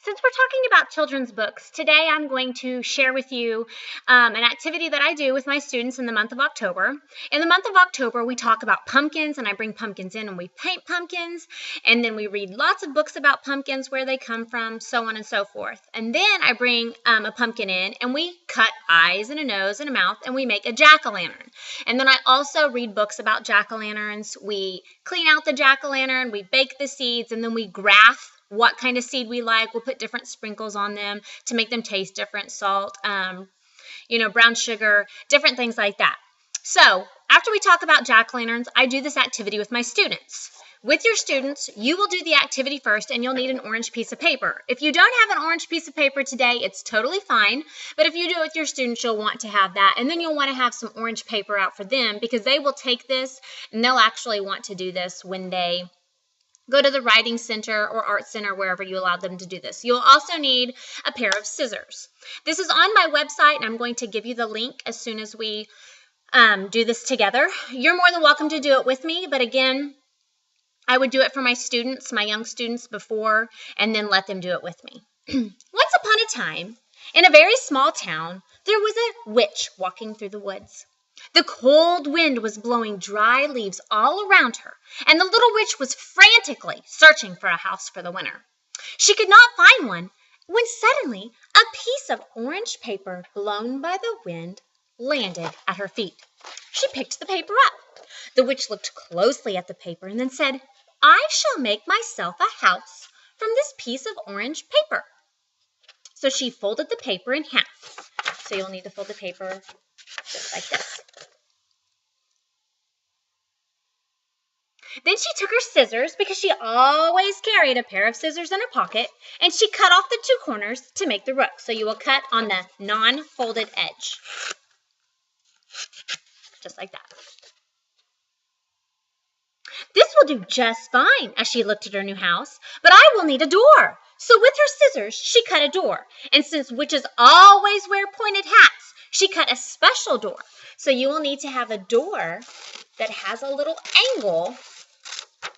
Since we're talking about children's books, today I'm going to share with you an activity that I do with my students in the month of October. In the month of October, we talk about pumpkins, and I bring pumpkins in and we paint pumpkins, and then we read lots of books about pumpkins, where they come from, so on and so forth. And then I bring a pumpkin in, and we cut eyes and a nose and a mouth, and we make a jack-o'-lantern. And then I also read books about jack-o'-lanterns. We clean out the jack-o'-lantern, we bake the seeds, and then we graph what kind of seed we like. We'll put different sprinkles on them to make them taste different, salt, brown sugar, different things like that. So after we talk about jack-o'-lanterns, I do this activity with my students. With your students, you will do the activity first, and you'll need an orange piece of paper. If you don't have an orange piece of paper today, it's totally fine. But if you do it with your students, you'll want to have that. And then you'll want to have some orange paper out for them, because they will take this and they'll actually want to do this when they go to the writing center or art center, wherever you allow them to do this. You'll also need a pair of scissors. This is on my website, and I'm going to give you the link as soon as we do this together. You're more than welcome to do it with me, but again, I would do it for my students, my young students, before, and then let them do it with me. Once upon a time, in a very small town, there was a witch walking through the woods. The cold wind was blowing dry leaves all around her, and the little witch was frantically searching for a house for the winter. She could not find one when suddenly a piece of orange paper blown by the wind landed at her feet. She picked the paper up. The witch looked closely at the paper and then said, "I shall make myself a house from this piece of orange paper." So she folded the paper in half. So you'll need to fold the paper just like this. Then she took her scissors, because she always carried a pair of scissors in her pocket, and she cut off the two corners to make the rook. So you will cut on the non-folded edge, just like that. This will do just fine, as she looked at her new house, but I will need a door. So with her scissors, she cut a door. And since witches always wear pointed hats, she cut a special door. So you will need to have a door that has a little angle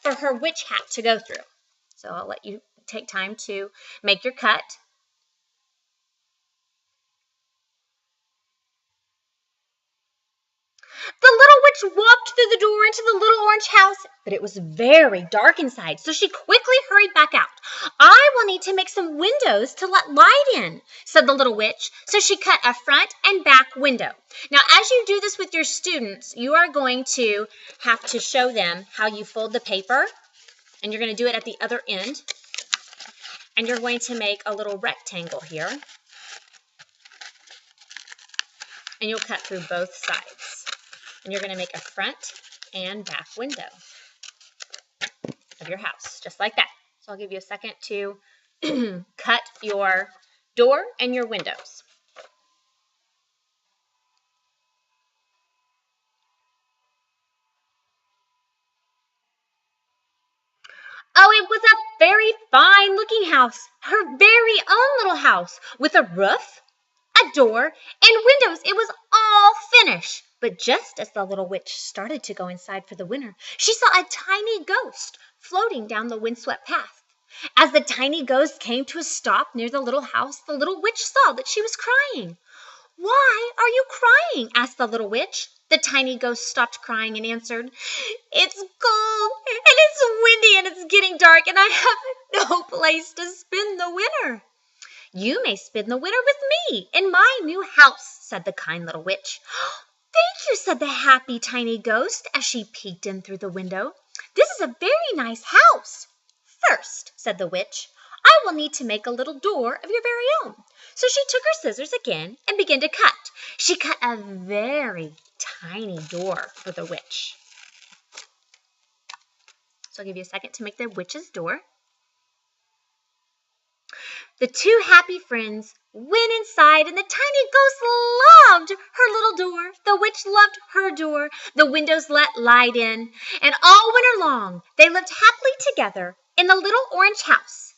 for her witch hat to go through. So I'll let you take time to make your cut. The little witch walked through the door into the little orange house, but it was very dark inside, so she quickly hurried back out. "I will need to make some windows to let light in," said the little witch, so she cut a front and back window. Now, as you do this with your students, you are going to have to show them how you fold the paper, and you're going to do it at the other end, and you're going to make a little rectangle here, and you'll cut through both sides. And you're going to make a front and back window of your house, just like that. So I'll give you a second to cut your door and your windows. Oh, it was a very fine-looking house, her very own little house, with a roof, a door, and windows. It was all finished. But just as the little witch started to go inside for the winter, she saw a tiny ghost floating down the windswept path. As the tiny ghost came to a stop near the little house, the little witch saw that she was crying. "Why are you crying?" asked the little witch. The tiny ghost stopped crying and answered, "It's cold, and it's windy, and it's getting dark, and I have no place to spend the winter." "You may spend the winter with me in my new house," said the kind little witch. "Thank you," said the happy tiny ghost as she peeked in through the window. "This is a very nice house." "First," said the witch, "I will need to make a little door of your very own." So she took her scissors again and began to cut. She cut a very tiny door for the witch. So I'll give you a second to make the witch's door. The two happy friends went inside, and the tiny ghost loved her little door. The witch loved her door. The windows let light in, and all winter long they lived happily together in the little orange house.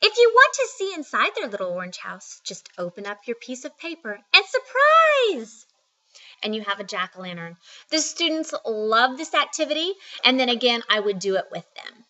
If you want to see inside their little orange house, just open up your piece of paper and surprise! And you have a jack-o'-lantern. The students love this activity, and then again, I would do it with them.